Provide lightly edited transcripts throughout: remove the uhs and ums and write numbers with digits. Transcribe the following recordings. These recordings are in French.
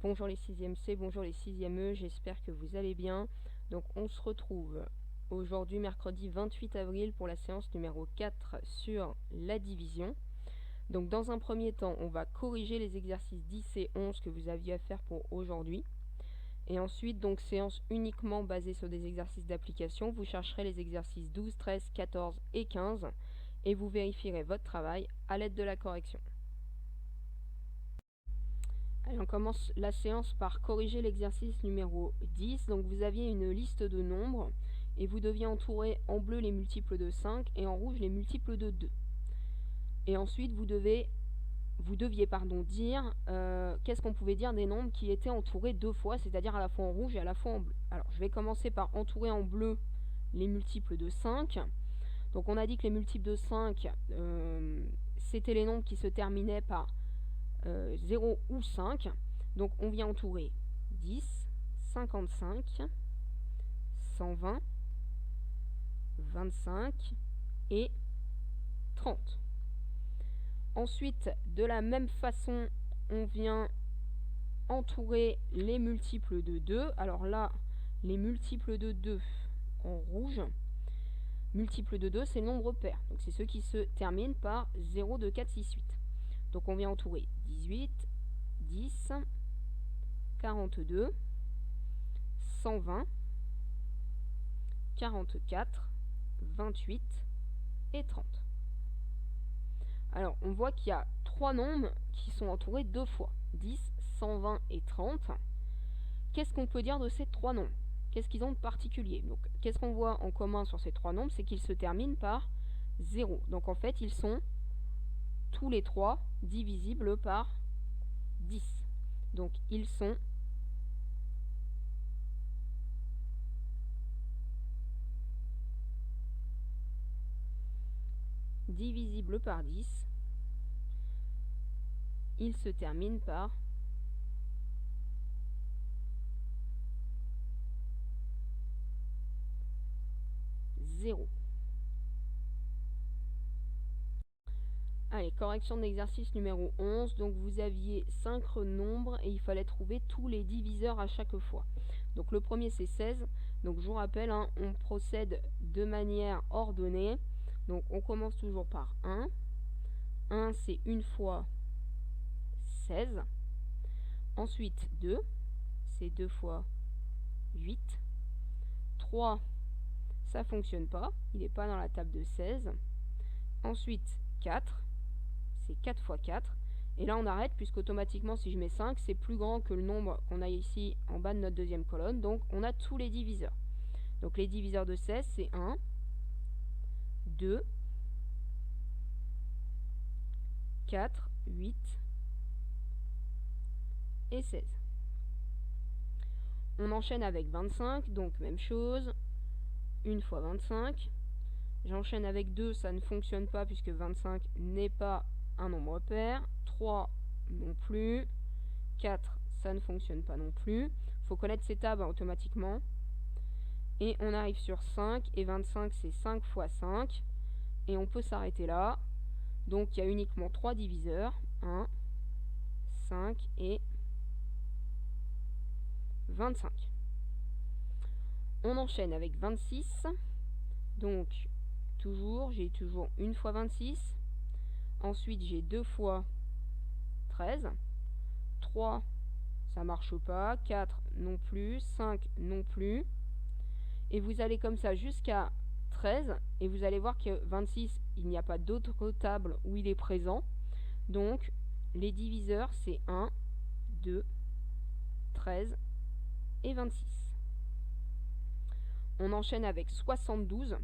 Bonjour les 6e C, bonjour les 6e E, j'espère que vous allez bien. Donc on se retrouve aujourd'hui mercredi 28 avril pour la séance numéro 4 sur la division. Donc dans un premier temps, on va corriger les exercices 10 et 11 que vous aviez à faire pour aujourd'hui. Et ensuite, donc séance uniquement basée sur des exercices d'application, vous chercherez les exercices 12, 13, 14 et 15 et vous vérifierez votre travail à l'aide de la correction. Allez, on commence la séance par corriger l'exercice numéro 10. Donc vous aviez une liste de nombres et vous deviez entourer en bleu les multiples de 5 et en rouge les multiples de 2. Et ensuite vous deviez dire qu'est-ce qu'on pouvait dire des nombres qui étaient entourés deux fois, c'est-à-dire à la fois en rouge et à la fois en bleu. Alors je vais commencer par entourer en bleu les multiples de 5. Donc on a dit que les multiples de 5, c'était les nombres qui se terminaient par 0 ou 5. Donc on vient entourer 10, 55, 120, 25 et 30. Ensuite, de la même façon, on vient entourer les multiples de 2. Alors là, les multiples de 2 en rouge. Multiples de 2, c'est le nombre pair. Donc c'est ceux qui se terminent par 0, 2, 4, 6, 8. Donc on vient entourer 18, 10, 42, 120, 44, 28 et 30. Alors on voit qu'il y a trois nombres qui sont entourés deux fois, 10, 120 et 30. Qu'est-ce qu'on peut dire de ces trois nombres? Qu'est-ce qu'ils ont de particulier? Donc qu'est-ce qu'on voit en commun sur ces trois nombres? C'est qu'ils se terminent par 0. Donc en fait ils sont tous les trois divisibles par 10. Donc ils sont divisibles par 10. Ils se terminent par 0. Allez, correction de l'exercice numéro 11. Donc vous aviez 5 nombres et il fallait trouver tous les diviseurs à chaque fois. Donc le premier c'est 16. Donc je vous rappelle, hein, on procède de manière ordonnée. Donc on commence toujours par 1. 1 c'est 1 fois 16. Ensuite 2, c'est 2 fois 8. 3, ça fonctionne pas, il n'est pas dans la table de 16. Ensuite 4, c'est 4 fois 4. Et là on arrête puisqu'automatiquement si je mets 5, c'est plus grand que le nombre qu'on a ici en bas de notre deuxième colonne. Donc on a tous les diviseurs. Donc les diviseurs de 16, c'est 1, 2, 4, 8 et 16. On enchaîne avec 25, donc même chose, 1 fois 25. J'enchaîne avec 2, ça ne fonctionne pas puisque 25 n'est pas un nombre pair. 3 non plus. 4, ça ne fonctionne pas non plus. Il faut connaître ces tables automatiquement. Et on arrive sur 5, et 25 c'est 5 fois 5. Et on peut s'arrêter là. Donc il y a uniquement 3 diviseurs. 1, 5 et 25. On enchaîne avec 26. Donc j'ai toujours 1 fois 26. Ensuite j'ai 2 fois 13. 3, ça marche pas. 4 non plus. 5 non plus. Et vous allez comme ça jusqu'à 13. Et vous allez voir que 26, il n'y a pas d'autre table où il est présent. Donc les diviseurs, c'est 1, 2, 13 et 26. On enchaîne avec 72.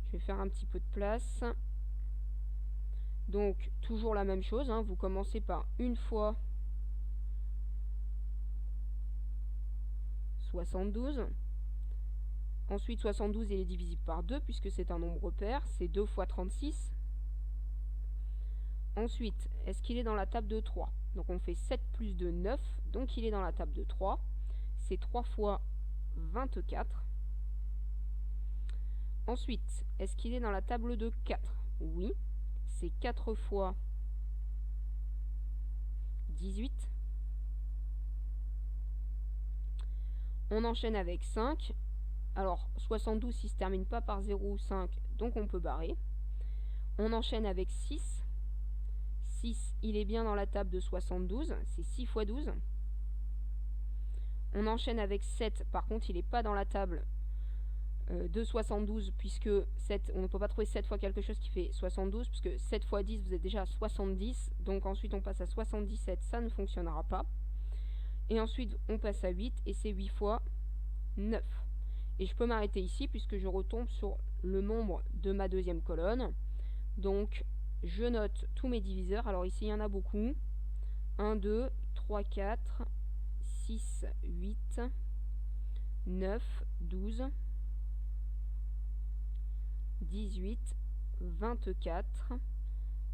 Je vais faire un petit peu de place. Donc toujours la même chose, hein, vous commencez par 1 fois 72. Ensuite 72 il est divisible par 2 puisque c'est un nombre pair, c'est 2 fois 36. Ensuite, est-ce qu'il est dans la table de 3? Donc on fait 7 plus 2, 9, donc il est dans la table de 3. C'est 3 fois 24. Ensuite, est-ce qu'il est dans la table de 4? Oui, c'est 4 fois 18. On enchaîne avec 5. Alors 72 il se termine pas par 0 ou 5, donc on peut barrer. On enchaîne avec 6. 6 il est bien dans la table de 72, c'est 6 fois 12. On enchaîne avec 7, par contre il n'est pas dans la table de 72, puisque 7, on ne peut pas trouver 7 fois quelque chose qui fait 72, puisque 7 fois 10 vous êtes déjà à 70, donc ensuite on passe à 77, ça ne fonctionnera pas. Et ensuite on passe à 8, et c'est 8 fois 9. Et je peux m'arrêter ici puisque je retombe sur le nombre de ma deuxième colonne. Donc je note tous mes diviseurs. Alors ici il y en a beaucoup. 1, 2, 3, 4, 6, 8, 9, 12, 18, 24,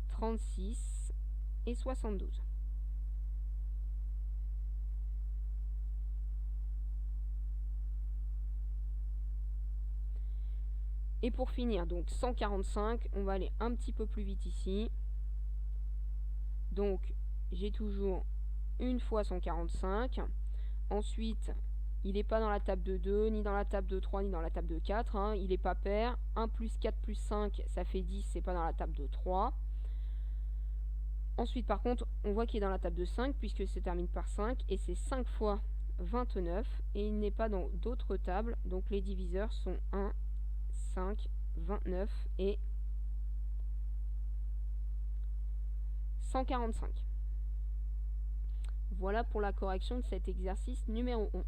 36 et 72. Et pour finir, donc 145, on va aller un petit peu plus vite ici. Donc j'ai toujours une fois 145. Ensuite, il n'est pas dans la table de 2, ni dans la table de 3, ni dans la table de 4. Hein. Il n'est pas pair. 1 plus 4 plus 5, ça fait 10, c'est pas dans la table de 3. Ensuite, par contre, on voit qu'il est dans la table de 5, puisque ça termine par 5, et c'est 5 fois 29, et il n'est pas dans d'autres tables. Donc les diviseurs sont 1, 5, 29 et 145. Voilà pour la correction de cet exercice numéro 11.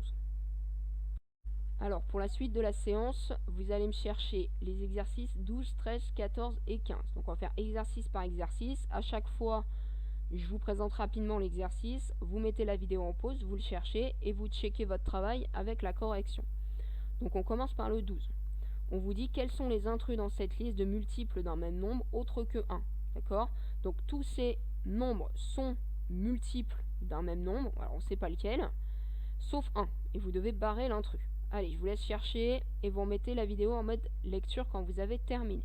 Alors, pour la suite de la séance, vous allez me chercher les exercices 12, 13, 14 et 15. Donc, on va faire exercice par exercice. À chaque fois, je vous présente rapidement l'exercice. Vous mettez la vidéo en pause, vous le cherchez et vous checkez votre travail avec la correction. Donc, on commence par le 12. On vous dit quels sont les intrus dans cette liste de multiples d'un même nombre autre que 1. D'accord? Donc, tous ces nombres sont multiples d'un même nombre. Alors, on ne sait pas lequel, sauf 1. Et vous devez barrer l'intrus. Allez, je vous laisse chercher et vous remettez la vidéo en mode lecture quand vous avez terminé.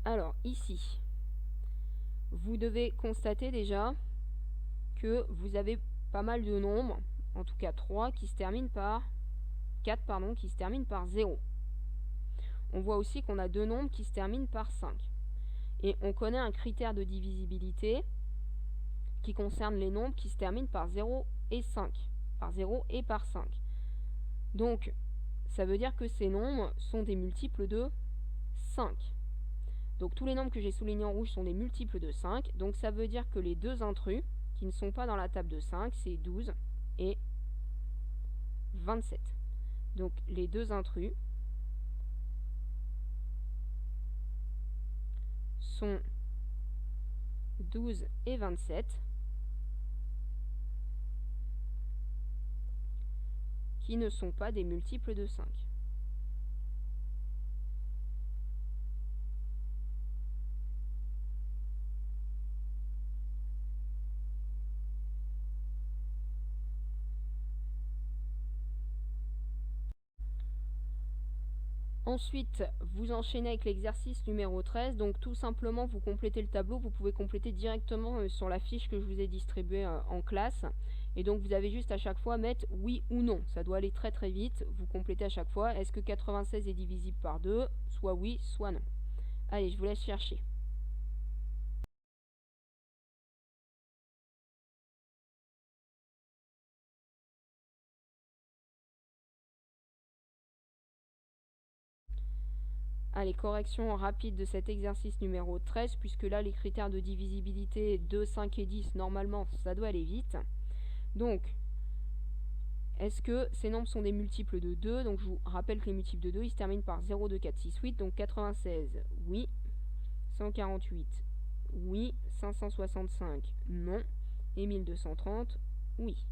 Alors, ici, vous devez constater déjà que vous avez pas mal de nombres, en tout cas 3, qui se terminent par 4, pardon, qui se terminent par 0. On voit aussi qu'on a deux nombres qui se terminent par 5. Et on connaît un critère de divisibilité qui concerne les nombres qui se terminent par 0 et 5. Par 0 et par 5. Donc, ça veut dire que ces nombres sont des multiples de 5. Donc tous les nombres que j'ai soulignés en rouge sont des multiples de 5. Donc ça veut dire que les deux intrus, qui ne sont pas dans la table de 5, c'est 12 et 27. Donc les deux intrus sont 12 et 27, qui ne sont pas des multiples de 5. Ensuite, vous enchaînez avec l'exercice numéro 13. Donc tout simplement, vous complétez le tableau. Vous pouvez compléter directement sur la fiche que je vous ai distribuée en classe. Et donc vous avez juste à chaque fois mettre oui ou non. Ça doit aller très très vite. Vous complétez à chaque fois. Est-ce que 96 est divisible par 2? Soit oui, soit non. Allez, je vous laisse chercher. Allez, correction rapide de cet exercice numéro 13, puisque là, les critères de divisibilité 2, 5 et 10, normalement, ça doit aller vite. Donc, est-ce que ces nombres sont des multiples de 2? Donc, je vous rappelle que les multiples de 2, ils se terminent par 0, 2, 4, 6, 8. Donc, 96, oui. 148, oui. 565, non. Et 1230, oui.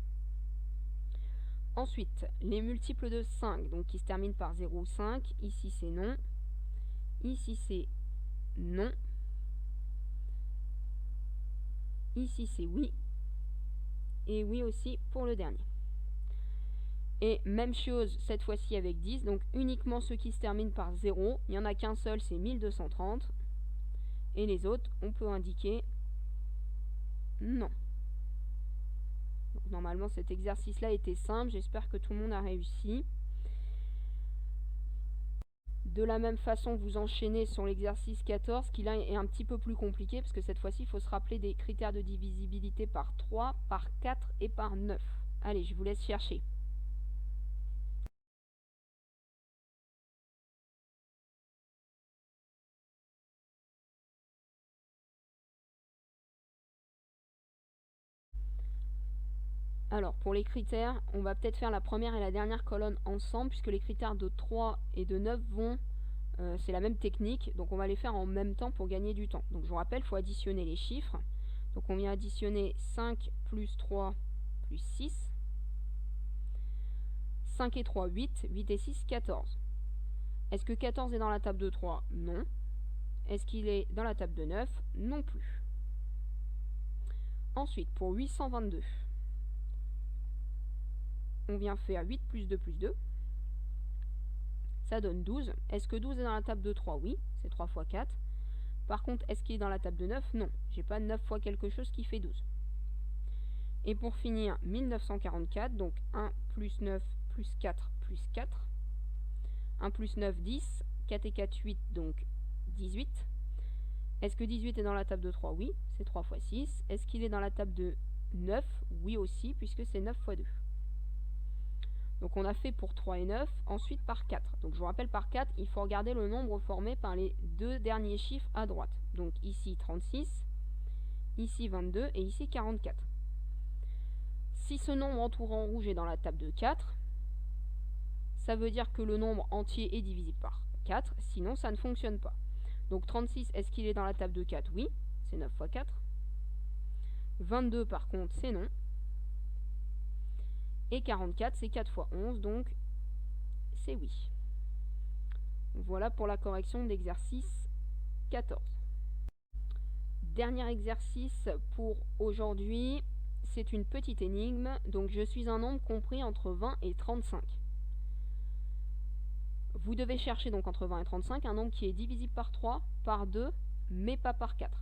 Ensuite, les multiples de 5, donc qui se terminent par 0 ou 5. Ici, c'est non. Ici, c'est non. Ici, c'est oui. Et oui aussi pour le dernier. Et même chose cette fois-ci avec 10, donc uniquement ceux qui se terminent par 0. Il n'y en a qu'un seul, c'est 1230. Et les autres, on peut indiquer non. Donc, normalement, cet exercice-là était simple. J'espère que tout le monde a réussi. De la même façon, vous enchaînez sur l'exercice 14, qui là est un petit peu plus compliqué, parce que cette fois-ci, il faut se rappeler des critères de divisibilité par 3, par 4 et par 9. Allez, je vous laisse chercher. Alors, pour les critères, on va peut-être faire la première et la dernière colonne ensemble, puisque les critères de 3 et de 9 vont... c'est la même technique, donc on va les faire en même temps pour gagner du temps. Donc je vous rappelle, il faut additionner les chiffres. Donc on vient additionner 5 plus 3 plus 6. 5 et 3, 8. 8 et 6, 14. Est-ce que 14 est dans la table de 3? Non. Est-ce qu'il est dans la table de 9? Non plus. Ensuite, pour 822, on vient faire 8 plus 2 plus 2. Ça donne 12. Est-ce que 12 est dans la table de 3? Oui, c'est 3 fois 4. Par contre, est-ce qu'il est dans la table de 9? Non. J'ai pas 9 fois quelque chose qui fait 12. Et pour finir, 1944, donc 1 plus 9 plus 4 plus 4. 1 plus 9, 10. 4 et 4, 8, donc 18. Est-ce que 18 est dans la table de 3? Oui, c'est 3 fois 6. Est-ce qu'il est dans la table de 9? Oui aussi, puisque c'est 9 fois 2. Donc on a fait pour 3 et 9, ensuite par 4. Donc je vous rappelle, par 4, il faut regarder le nombre formé par les deux derniers chiffres à droite. Donc ici 36, ici 22 et ici 44. Si ce nombre entouré en rouge est dans la table de 4, ça veut dire que le nombre entier est divisible par 4, sinon ça ne fonctionne pas. Donc 36, est-ce qu'il est dans la table de 4? Oui, c'est 9 fois 4. 22 par contre, c'est non. Et 44, c'est 4 fois 11, donc c'est oui. Voilà pour la correction d'exercice 14. Dernier exercice pour aujourd'hui, c'est une petite énigme. Donc je suis un nombre compris entre 20 et 35. Vous devez chercher donc entre 20 et 35 un nombre qui est divisible par 3, par 2, mais pas par 4.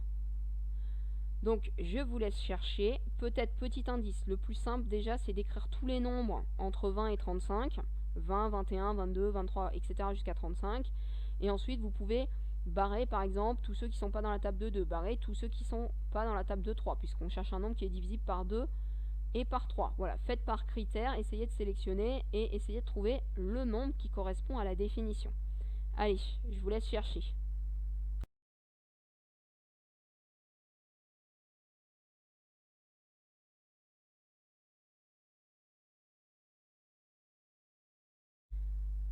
Donc je vous laisse chercher. Peut-être petit indice, le plus simple déjà c'est d'écrire tous les nombres entre 20 et 35. 20, 21, 22, 23, etc. jusqu'à 35. Et ensuite vous pouvez barrer par exemple tous ceux qui ne sont pas dans la table de 2. Barrer tous ceux qui ne sont pas dans la table de 3. Puisqu'on cherche un nombre qui est divisible par 2 et par 3. Voilà, faites par critère, essayez de sélectionner et essayez de trouver le nombre qui correspond à la définition. Allez, je vous laisse chercher.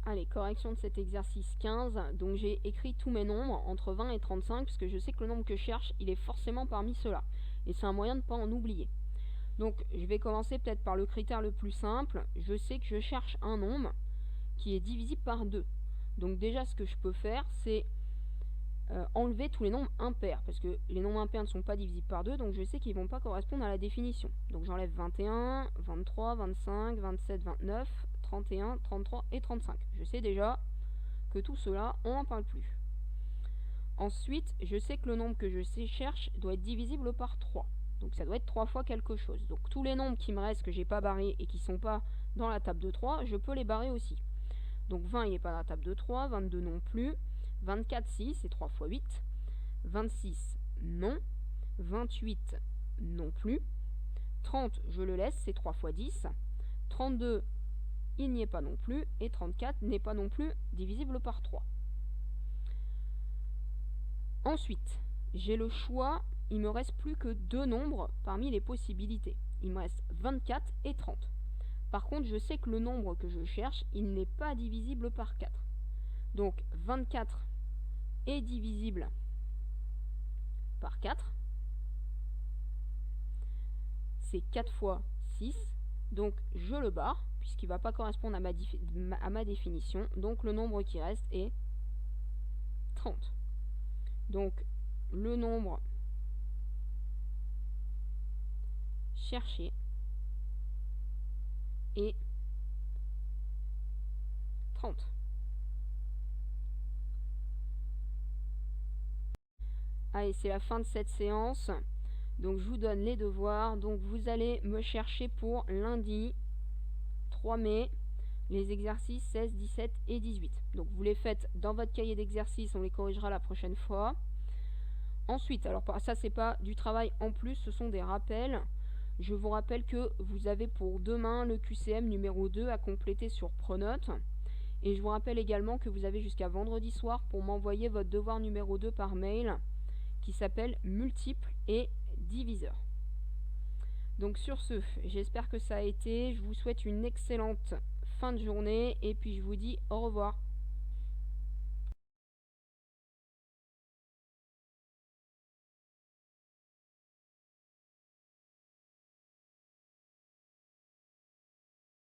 Allez, correction de cet exercice 15. Donc j'ai écrit tous mes nombres entre 20 et 35 parce que je sais que le nombre que je cherche, il est forcément parmi ceux-là. Et c'est un moyen de ne pas en oublier. Donc je vais commencer peut-être par le critère le plus simple. Je sais que je cherche un nombre qui est divisible par 2. Donc déjà ce que je peux faire, c'est enlever tous les nombres impairs. Parce que les nombres impairs ne sont pas divisibles par 2, donc je sais qu'ils ne vont pas correspondre à la définition. Donc j'enlève 21, 23, 25, 27, 29, 31, 33 et 35. Je sais déjà que tout cela, on n'en parle plus. Ensuite, je sais que le nombre que je cherche doit être divisible par 3. Donc ça doit être 3 fois quelque chose. Donc tous les nombres qui me restent, que j'ai pas barrés et qui ne sont pas dans la table de 3, je peux les barrer aussi. Donc 20, il n'est pas dans la table de 3, 22 non plus, 24, 6, c'est 3 fois 8, 26, non, 28, non plus, 30, je le laisse, c'est 3 fois 10, 32, il n'y est pas non plus, et 34 n'est pas non plus divisible par 3. Ensuite, j'ai le choix, il me reste plus que deux nombres parmi les possibilités. Il me reste 24 et 30. Par contre, je sais que le nombre que je cherche, il n'est pas divisible par 4. Donc 24 est divisible par 4. C'est 4 fois 6. Donc je le barre, puisqu'il ne va pas correspondre à ma définition. Donc le nombre qui reste est 30. Donc le nombre cherché est 30. Allez, c'est la fin de cette séance. Donc je vous donne les devoirs. Donc vous allez me chercher pour lundi 3 mai les exercices 16, 17 et 18. Donc vous les faites dans votre cahier d'exercices, on les corrigera la prochaine fois. Ensuite, alors ça c'est pas du travail en plus, ce sont des rappels. Je vous rappelle que vous avez pour demain le QCM numéro 2 à compléter sur Pronote. Et je vous rappelle également que vous avez jusqu'à vendredi soir pour m'envoyer votre devoir numéro 2 par mail qui s'appelle multiple et diviseur. Donc sur ce, j'espère que ça a été. Je vous souhaite une excellente fin de journée et puis je vous dis au revoir.